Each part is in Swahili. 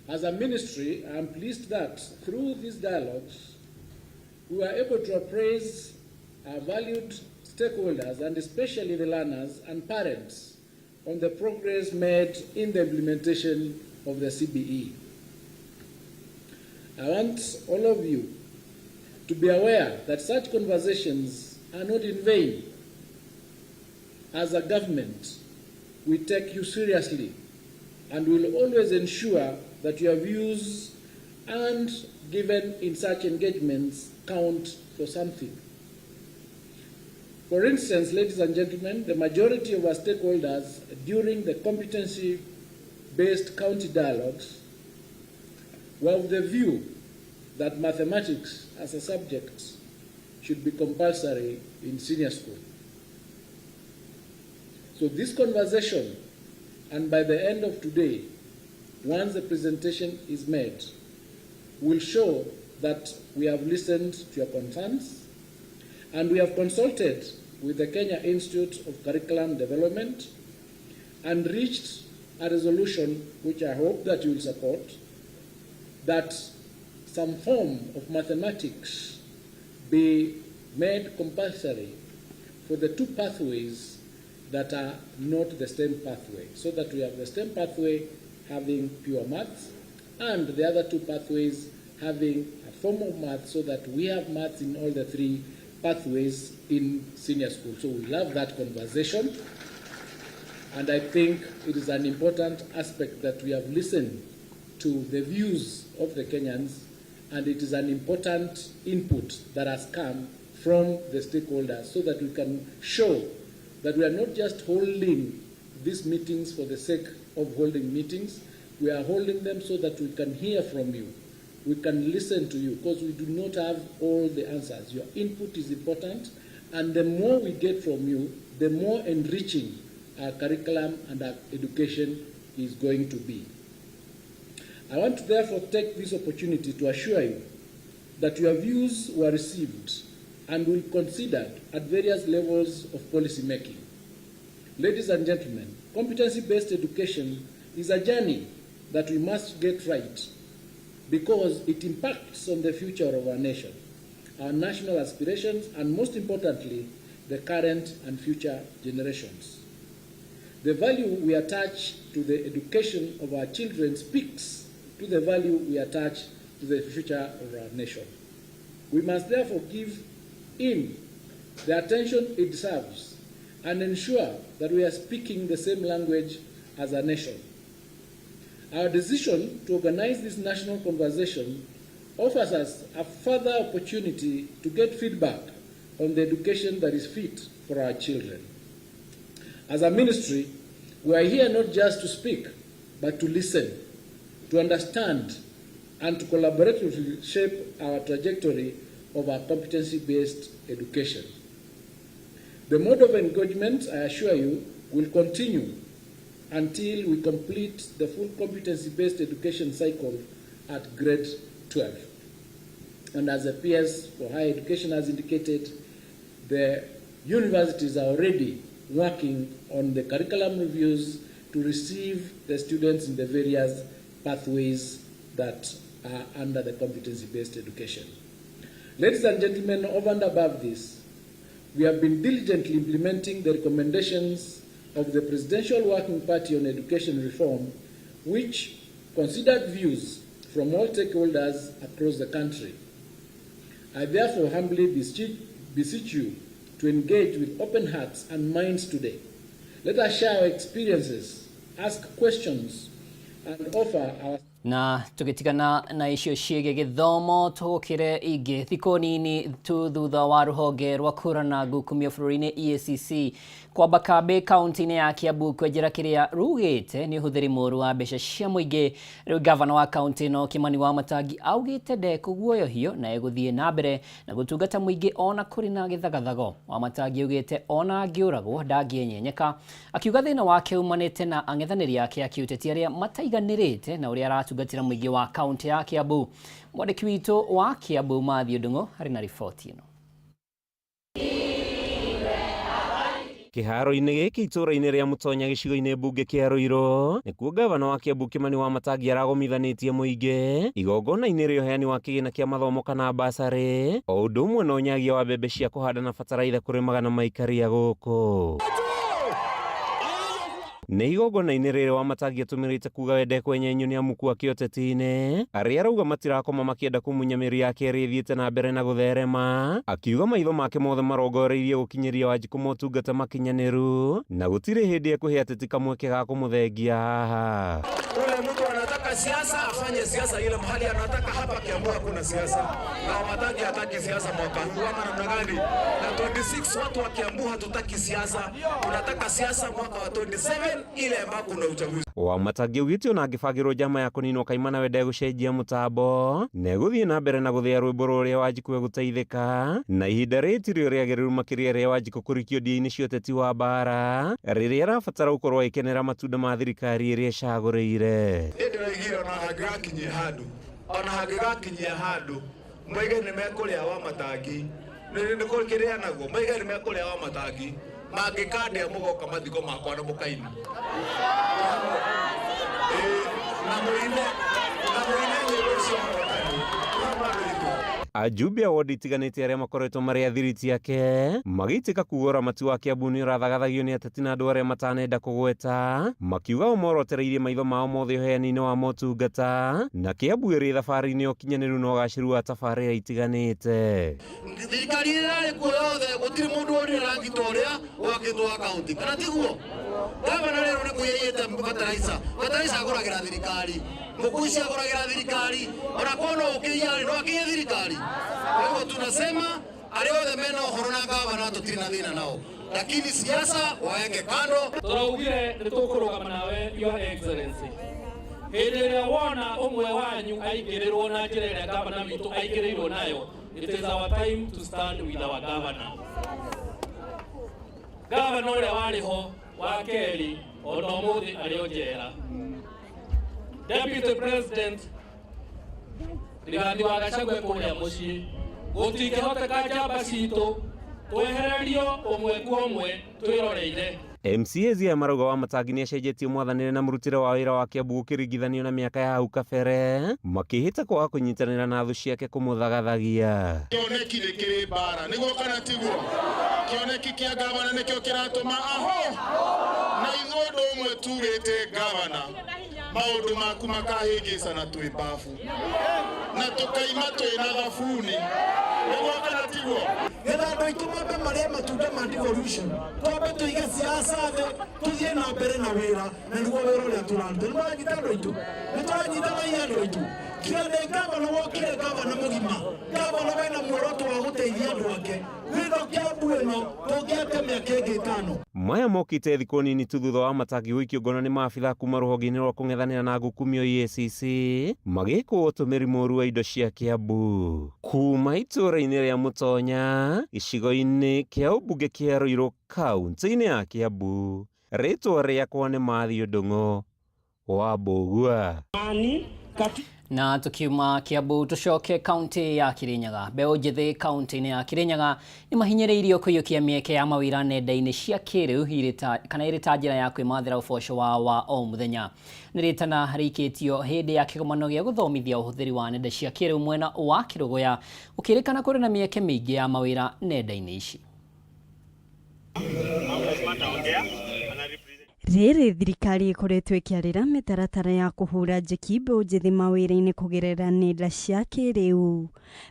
As a ministry, I am pleased that through these dialogues, we were able to appraise our valued stakeholders, and especially the learners and parents, on the progress made in the implementation of the CBE. I want all of you to be aware that such conversations are not in vain. As a government, we take you seriously and will always ensure that your views and given in such engagements count for something. For instance, ladies and gentlemen, the majority of our stakeholders during the competency-based county dialogues were of the view that mathematics as a subject should be compulsory in senior school. So this conversation, and by the end of today, once the presentation is made, will show that we have listened to your concerns, and we have consulted with the Kenya Institute of Curriculum Development and reached a resolution which I hope that you will support, that some form of mathematics be made compulsory for the two pathways that are not the same pathway, so that we have the same pathway having pure maths and the other two pathways having a form of maths, so that we have maths in all the three pathways in senior school. So we love that conversation, and I think it is an important aspect that we have listened to the views of the Kenyans, and it is an important input that has come from the stakeholders, so that we can show that we are not just holding these meetings for the sake of holding meetings. We are holding them so that we can hear from you. We can listen to you, because we do not have all the answers. Your input is important, and the more we get from you, the more enriching our curriculum and our education is going to be. I want to therefore take this opportunity to assure you that your views were received and will be considered at various levels of policy making. Ladies and gentlemen, competency-based education is a journey that we must get right, because it impacts on the future of our nation, our national aspirations, and most importantly, the current and future generations. The value we attach to the education of our children speaks to the value we attach to the future of our nation. We must therefore give him the attention it deserves and ensure that we are speaking the same language as a nation. Our decision to organize this national conversation offers us a further opportunity to get feedback on the education that is fit for our children. As a ministry, we are here not just to speak, but to listen, to understand, and to collaboratively shape our trajectory of our competency-based education. The mode of engagement, I assure you, will continue until we complete the full competency-based education cycle at grade 12. And as the PS for Higher Education has indicated, the universities are already working on the curriculum reviews to receive the students in the various pathways that are under the competency-based education. Ladies and gentlemen, over and above this, we have been diligently implementing the recommendations of the Presidential Working Party on Education Reform, which considered views from all stakeholders across the country. I therefore humbly beseech you to engage with open hearts and minds today. Let us share our experiences, ask questions, and offer our... Na tukitigana na icio ciege githomo tukire ingi thiko nini tu thutha wa ruhonge rwa kurana gukumio bũrũri-inĩ EACC kwamba kambe kaunti-inĩ ya Kiambu kwenjera kiria rugite ni ũhũthĩri mũru wa mbeca cia mũingĩ. Rĩu gavana wa kaunti no Kimani Wamatangi augite ndekũguoyohio na egũthiĩ na mbere na gũtungata mũingĩ ona kũrĩ na gĩthagathago. Wamatangi augite ona angĩũragwo ndangĩenyenyeka, akiuga thĩna wake umanĩte na ang'ethanĩri ake a kĩũteti arĩa mataiganĩrĩte na ũrĩa aratungatĩra mũingĩ wa kaunti ya Kiambu. Mwandĩki witũ wa Kiambu Matthew Ndung'u harĩ na riboti ĩno. Kiharo-inĩ gĩkĩ itũũra-inĩ rĩa Mũtonya gĩcigo-inĩ mbunge kĩa Ruiru nĩkuo gavana wa Kiambu Kimani Wamatangi aragomithanĩtie mũingĩ igongona-inĩ rĩa ũheani wa kĩgĩna kĩa mathomo kana basarĩ o ũndũ ũmwe na ũnyagia wa mbembe cia kũhanda na bataraitha kũrĩ magana maikaria gũkũ. Nĩ igongona-inĩ rĩrĩ Wamatangi atũmĩrĩte kuga wende kwenyenyo nĩ amuku wa kĩũteti-inĩ arĩa arauga matirakoma makĩenda kũmunya mĩri yake ĩrĩa ĩthiĩte na mbere na gũtherema, akiuga maitho make mothe marongoreirie gũkinyĩria Wanjikũ motungata makinyanĩru na gũtirĩ hĩndĩ ekũhe ateti kamweke ga kũmũthengia haha. Ule mtu anataka siasa afanye siasa ile mahali anataka. Hapa Kiambu hakuna siasa na Wamatangi hataki siasa mwaka huu ama namna gani? Na 26 watu wa Kiambu hatutaki siasa, tunataka siasa mwaka wa 27 ile ambako kuna uchaguzi. Wamatangi ugĩte ona angĩbagĩrwo njama ya kũninwo kaimana wende gũcenjia mũtambo na gũthiĩ na mbere na gũthĩa rwĩmbo rũrĩa Wanjikũ egũteithĩka na ihinda rĩtirĩ rĩagĩrĩru makĩria rĩa Wanjikũ kũrikio ndia-inĩ cia ũteti wa mbara rĩrĩa arabatara gũkorwo agĩkenera matunda ma thirikari ĩrĩa ĩcagũrĩire. Ndĩraigire ona hangĩgakinyia handũ moige nĩ mekũrĩa Wamatangi nĩ kũrĩa naguo moige nĩ mekũrĩa Wamatangi mangĩkandĩa mũgoka mathiko makwa na mũkaini na mũine nyĩmbo cia Wamatangi. Ajumbe a wodi itiganĩte arĩa makoretwo marĩ athiriti yake magĩitĩka kuga ũramati wa Kiambu nĩ ũrathagathagio nĩ ateti na andũ arĩa matanenda kũgweta, makiuga ũmorotereirie maitho mao mothe ũheani-inĩ wa motungata na Kiambu ĩrĩ thabarĩ-inĩ ũkinyanĩru na ũgacĩru wa tabarĩra itiganĩte. Thirikari ĩrarĩ kuo yothe gũtirĩ mũndũ ũrĩ rangita ũrĩa wakĩtwo wa kaunti kana tiguo. Gavana rĩrĩ nĩ kũiyĩte bataraitha agũragĩra thirikari, mũkuici agũragĩra thirikari, ona kono ũkĩiyarĩ no akĩye thirikari. Kwa hivyo tunasema arĩa othe mena ũhoro na gavana tũtirĩ na thĩna nao, lakini siasa waeke kando. Tũraugire nĩ tũkũrũgama nawe Your Excellency. Hĩndĩ ĩrĩa wona ũmwe wanyu aingĩrĩrwo na njĩra ĩrĩa gavana witũ aingĩrĩirwo nayo, it is our time to stand with our governor. Gavana ũrĩa warĩ ho wa kerĩ ona ũmũthĩ arĩ o njera. Deputy President Rigathi wa Gachagua kũrĩa mũciĩ gũtingĩhoteka njamba citũ twehererio ũmwe kwa ũmwe twĩroreire. MCAs ya marauga Wamatangi nĩ acenjetie mwathanĩre na mũrutĩre wa wĩra wa Kiambu ũkĩringithanio na mĩaka ya hau kabere, makĩhĩta kwaga kũnyitanĩra na thũ ciake kũmũthagathagia. Kĩoneki nĩ kĩrĩ mbara nĩguo kana tiguo? Kĩoneki kĩa gavana nĩkĩo kĩratũma aho na ithuĩ ũmwe turĩte gavana maũndũ maku makahĩngĩca na twĩ mbabu na tũkaima twĩna thabuni nĩguo kana tiguo? Getha andũ aitũ mambe marĩe matunda ma devolution, twambe tũige siasa thĩ tũthiĩ na mbere na wĩra na nĩguo wĩra ũrĩa tũraruta. Nĩ maranyita andũ aitũ, nĩ tũranyita na andũ aitũ. Kĩrĩa nĩ gavana wokire gavana mũgima, gavana wĩna muoroto wa gũteithia andũ ake. Wĩra Kiambu ĩno tũngĩate mĩaka ĩngĩ ĩtano. Maya mokĩte thikũ nini tu thutha wa Wamatangi gũikio ngono nĩ maabitha kuma rũhonge-inĩ rwa kũng'ethanĩra na ngukumio EACC magĩkwo ũtũmĩri mũũru wa indo cia Kiambu. Kuma itũũra-inĩ rĩa Mũtonya gĩcigo-inĩ kĩa ũmbunge kĩa Ruiru kaunti-inĩ ya Kiambu, rĩtwa rĩakwa nĩ Mathiũ Ndung'u wa Mbũgua. Na tukiuma Kiambu tucoke kaunti ya Kirinyaga. Mbeũ njĩthĩ kaunti-inĩ ya Kirinyaga nĩ mahinyĩrĩirio kũiyũkia mĩeke ya mawĩra nenda-inĩ cia kĩrĩu kana ĩrĩ ta njĩra ya kwĩmathĩra ũboco wao wa o mũthenya. Nĩ rĩtana rĩikĩtio hĩndĩ ya kĩgomano gĩa gũthomithia ũhũthĩri wa nenda cia kĩrĩu mwena wa Kĩrũgũya, gũkĩrĩkana kũrĩ na mĩeke mĩingĩ ya mawĩra nenda-inĩ ici. Rĩrĩ thirikari ĩkoretwo ĩkĩarĩra mĩtaratara ya kũhũra njeki mbeũ njĩthĩ mawĩra-inĩ kũgerera nenda cia kĩrĩu.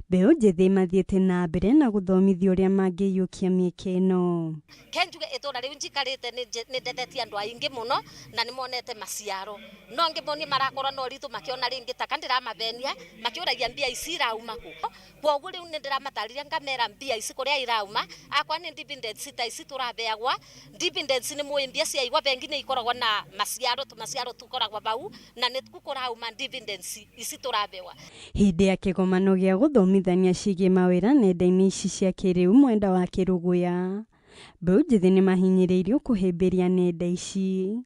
Mbeũ njĩthĩ mathiĩte na mbere na gũthomithio ũrĩa mangĩiyũkia mĩeke ĩno. Kenjuge itũra rĩu njikarĩte nĩ ndethetie andũ aingĩ mũno na nĩ monete maciaro. No ngĩmonia marakorwo no ritũ makĩona rĩngĩ taka ndĩramabenia makĩũragia mbia ici irauma kũ. Kwoguo rĩu nĩ ndĩramatariria ngamera mbia ici kũrĩa irauma. Akwa nĩ dividends ta ici tũrabeagwa. Dividends nĩ mũĩ mbia cia igwa bengi nĩ ikoragwo na maciaro tukoragwo bau na nĩ kũrauma dividends ici tũrabewa. Hĩndĩ ya kĩgomano gĩa gũthomithania ciĩgiĩ mawĩra nenda-inĩ ici cia kĩrĩu mwenda wa Kĩrũgũya, mbeũ njĩthĩ nĩ mahinyĩrĩirio kũhĩmbĩria nenda ici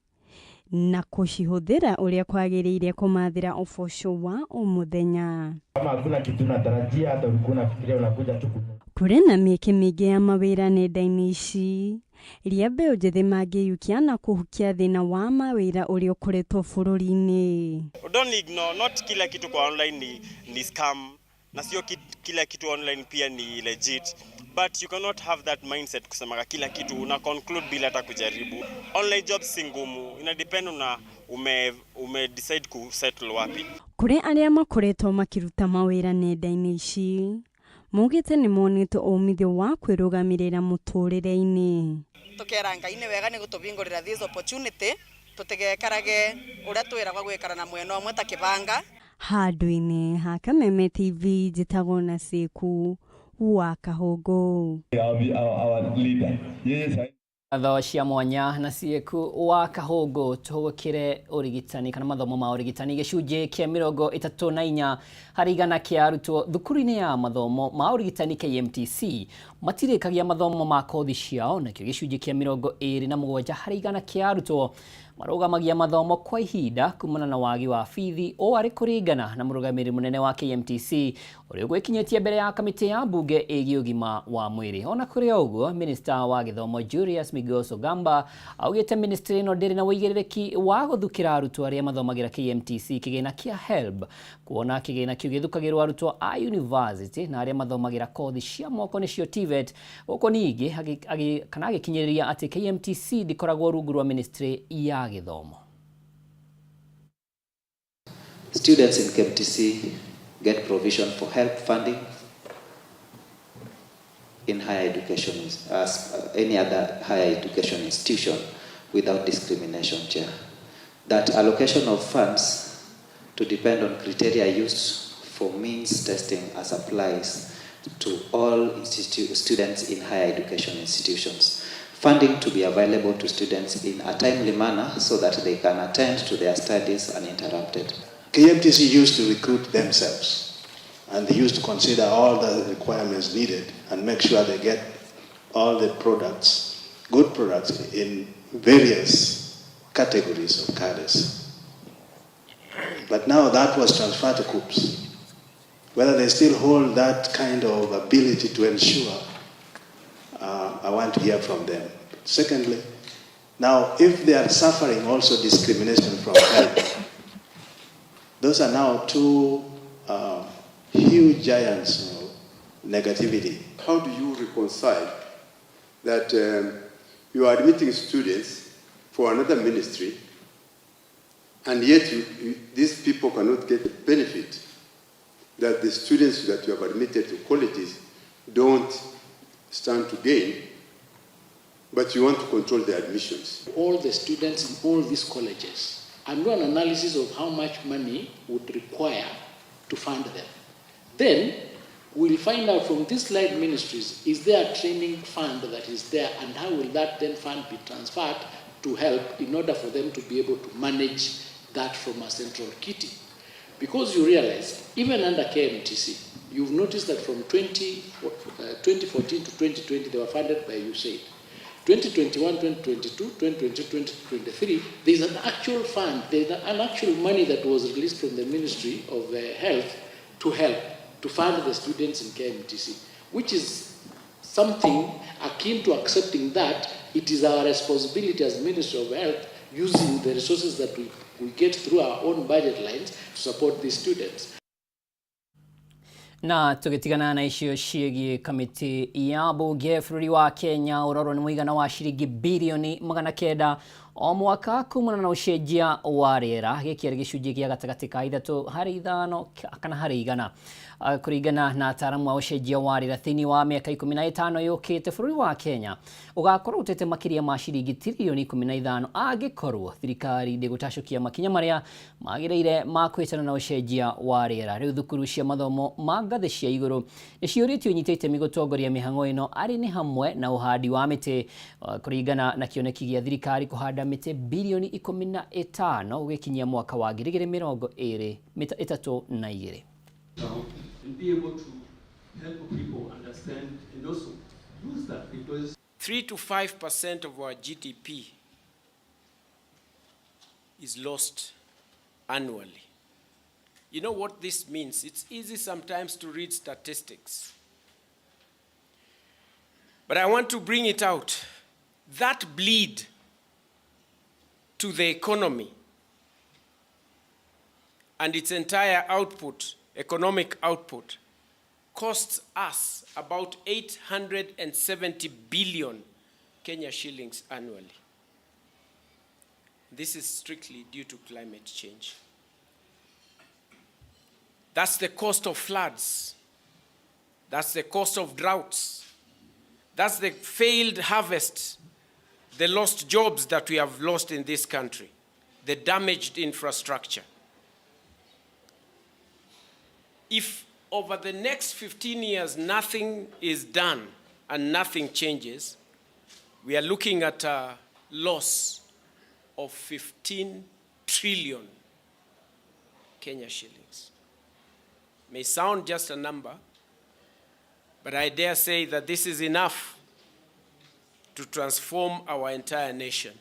na kũcihũthĩra ũrĩa kwagĩrĩire kũmathĩra ũboco wa o mũthenya. Kama hakuna kitu natarajia hata ulikuwa unafikiria unakuja tu Kũrĩ na mĩeke mĩingĩ ya mawĩra nenda-inĩ ici iria mbeũ njĩthĩ mangĩiyũkia na kũhukia thĩna wa mawĩra ũrĩa ũkoretwo bũrũri-inĩ. Don't ignore, not kila kitu kwa online ni scam, na sio kila kitu online pia ni legit. But you cannot have that mindset kusema kila kitu una conclude bila hata kujaribu. Online jobs si ngumu, ina depend na ume decide ku settle wapi. Kũrĩ arĩa makoretwo makiruta mawĩra nenda-inĩ ici, mugĩte nĩ monete umithio wa kwĩrũgamĩrĩra mũtũrĩre-inĩ. Tukera Ngai nĩ wega nĩ gũtũbingũrĩra this opportunity, tutigekarage ũrĩa twĩragwo gwĩkara na mwena ũmwe ta kĩbanga. Handũ-inĩ ha Kameme TV njĩtagwo na Seku wa Kahũngũ. Our leader. Yes, Atho cia mwanya na Seku wa Kahũngũ tũgũkĩre ũrigitani kana mathomo ma ũrigitani gĩcunjĩ kĩa 34 harĩ igana kĩa arutwo thukuru-inĩ ya mathomo ma ũrigitani KMTC matirĩkagia mathomo ma kothi ciao, nakĩo gĩcunjĩ kĩa 27 harĩ igana kĩa arutwo marũgamagia mathomo kwa ihinda kumana na wagi wa bithi o arĩ kũringana na mũrũgamĩrĩri mũnene wa KMTC ũrĩa gwĩkinyĩtie mbere ya kamĩtĩ ya mbunge ĩgiĩ ũgima wa mwĩrĩ. Ona kũrĩ ũguo, Minister wa Gĩthomo Julius Migos Ogamba augĩte ministry ĩno ndĩrĩ na ũigĩrĩrĩki wa gũthukĩra arutwo arĩa mathomagira KMTC kĩgĩna kĩa HELB, kuona kĩgĩna kĩu gĩthukagĩrwo arutwo a university na arĩa mathomagira kothi cia moko nĩcio TVET. Gũkũ ningĩ kana agĩkinyĩrĩria atĩ KMTC ndĩkoragwo rungu rwa ministry ya gĩthomo. Students in KMTC get provision for HELB funding in higher education as any other higher education institution without discrimination, Chair. That allocation of funds to depend on criteria used for means testing as applies to all students in higher education institutions. Funding to be available to students in a timely manner so that they can attend to their studies uninterrupted. KMTC used to recruit themselves, and they used to consider all the requirements needed and make sure they get all the products, good products in various categories of cadres. But now that was transferred to KUPS. Whether they still hold that kind of ability to ensure, I want to hear from them. Secondly, now if they are suffering also discrimination from health, those are now two huge giants of negativity. How do you reconcile that you are admitting students for another ministry, and yet these people cannot get the benefit that the students that you have admitted to colleges don't stand to gain, but you want to control the admissions? All the students in all these colleges and do an analysis of how much money would require to fund them. Then we'll find out from these slide ministries, is there a training fund that is there, and how will that then fund be transferred to help in order for them to be able to manage that from a central kitty. Because you realize, even under KMTC, you've noticed that from 2014 to 2020, they were funded by USAID. 2021, 2022, 2022, 2023, there's an actual fund, there's an actual money that was released from the Ministry of Health to help to fund the students in KMTC, which is something akin to accepting that it is our responsibility as Ministry of Health, using the resources that we get through our own budget lines, to support these students. Na tũgĩtigana na icio ciĩgiĩ kamĩtĩ ya mbunge bũrũri wa Kenya ũrorwo nĩ mũigana wa ciringi bilioni 900 o mwaka kumana na ũcenjia wa rĩera, gĩkĩ arĩ gĩcunjĩ gĩa gatagatĩ ka 3 harĩ 5 kana harĩ 100 kũringana na ataaramu wa ũcenjia wa rĩera. Thĩinĩ wa mĩaka 15 yũkĩte bũrũri wa Kenya ũgakorwo ũtete makĩria ma ciringi tirilioni 15 angĩkorwo thirikari ndĩgũtacũkia makinya marĩa magĩrĩire ma kwĩtana na ũcenjia wa rĩera. Rĩu thukuru cia mathomo ma ngathĩ cia igũrũ nĩciũrĩtio inyite itemi gũtongoria mĩhang'o ĩno arĩ nĩ hamwe na ũhandi wa mĩtĩ, kũringana na kĩoneki gĩa thirikari kũhanda mĩtĩ bilioni 15 gũgĩkinyia mwaka wa 2032. And be able to help people understand and also use that, because 3 to 5% of our GDP is lost annually. You know what this means? It's easy sometimes to read statistics. But I want to bring it out. That bleed to the economy and its entire output, economic output, costs us about 870 billion Kenya shillings annually. This is strictly due to climate change. That's the cost of floods. That's the cost of droughts. That's the failed harvest, the lost jobs that we have lost in this country, the damaged infrastructure. If over the next 15 years nothing is done and nothing changes, we are looking at a loss of 15 trillion Kenya shillings. May sound just a number, but I dare say that this is enough to transform our entire nation.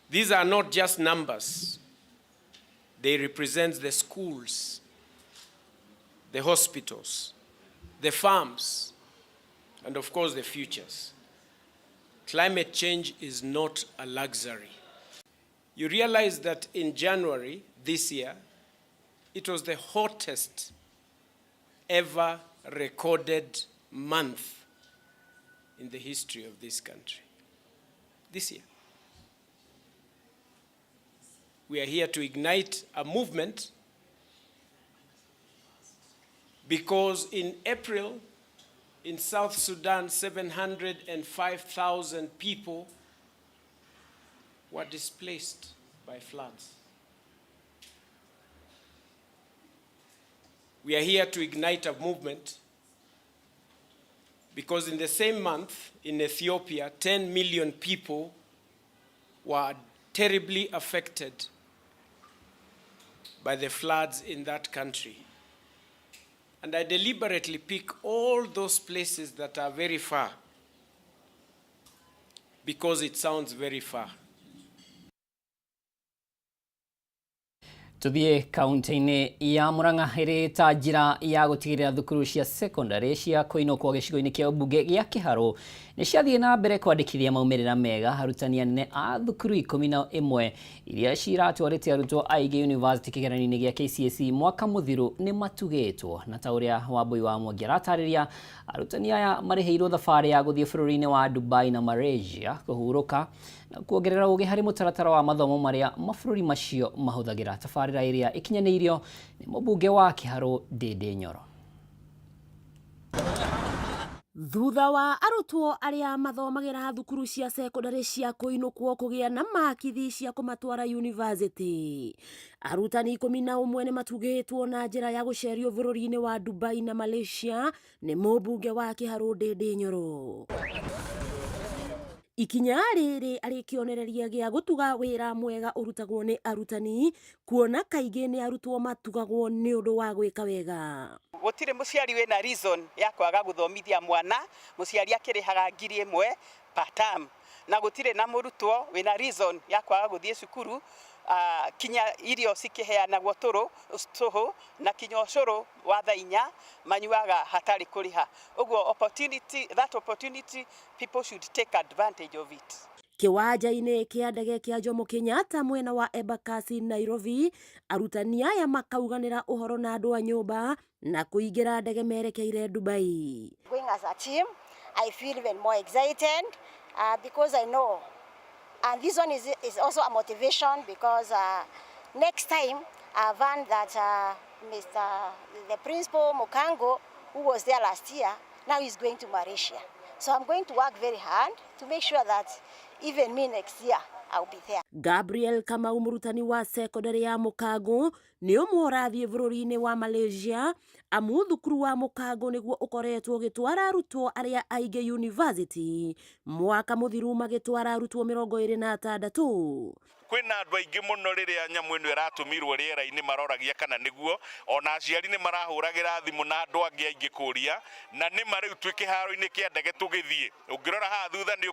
These are not just numbers. They represent the schools, the hospitals, the farms, and of course the futures. Climate change is not a luxury. You realize that in January this year, it was the hottest ever recorded month in the history of this country. This year. We are here to ignite a movement because in April, in South Sudan, 705,000 people were displaced by floods. We are here to ignite a movement because in the same month in Ethiopia, 10 million people were terribly affected by the floods in that country. And I deliberately pick all those places that are very far because it sounds very far. Tuthie kaunti-ini ya Murang'a iri ta njira ya gutigirira thukuru cia secondary cia kuinukwo gicigo-ini kia ubunge gia Kiharu ni ciathie na mbere kwandikithia maumirira mega arutani anene a thukuru 11 iria ciratwarite arutwo aige university kigeranio-ini gia KCSE mwaka muthiru ni matugitwo na ta uria Wambui wa Mwangi aratariria arutani aya mariheirwo thabari ya guthie bururi-ini wa Dubai na Malaysia kuhuruka na kuongerera ugi hari mutaratara wa mathomo maria mabururi macio mahuthagira tabarira iria ikinyaniirio ni mubunge wa Kiharu Ndindi Nyoro. Thutha wa arutwo aria mathomagira thukuru cia secondary cia kuinukwo kugia na makithi cia kumatwara university, arutani 11 ni matugitwo na njira ya gucerio bururi-ini wa Dubai na Malaysia ni mubunge wa Kiharu Ndindi Nyoro. Ikinya riri arikionereria gia gutuga wira mwega urutagwo ni arutani kuona kaige ni arutwo matugagwo ni undu wa gwika wega. Gutire muciari wina reason ya kwaga guthomithia mwana, muciari akirihaga 1,000 per term, na gutire na murutwo wina reason ya kwaga guthie cukuru kinya irio cikiheanagwo tuhu na kinya ucuru wa thainya manyuaga hatari kuriha. Uguo that opportunity people should take advantage of it. Kiwanja-ini kia ndege kia Jomo Kenyatta mwena wa Embakasi Nairobi, arutani aya makauganira uhoro na andu a nyumba na kuingira ndege merekeire Dubai. Going as a team, I feel even more excited because I know, and this one is also a motivation because next time I've learned that the principal Mukango, who was there last year, now he's going to Malaysia. So I'm going to work very hard to make sure that even me next year I'll be there. Gabriel Kamau murutani wa secondary ya Mukango ni umwe urathie bururi-ini wa Malaysia, amu thukuru wa Mukango niguo ukoretwo gitwara arutwo aria aige university mwaka muthiru magitwara arutwo 26. Kwina andu aingi muno riria nyamu ino iratumirwo riera-ini maroragia kana niguo, ona aciari ni marahuragira thimu na andu angi aingi kuria, na ni mari twike haro-ini kia ndege tugithie. Ungirora ha thutha ni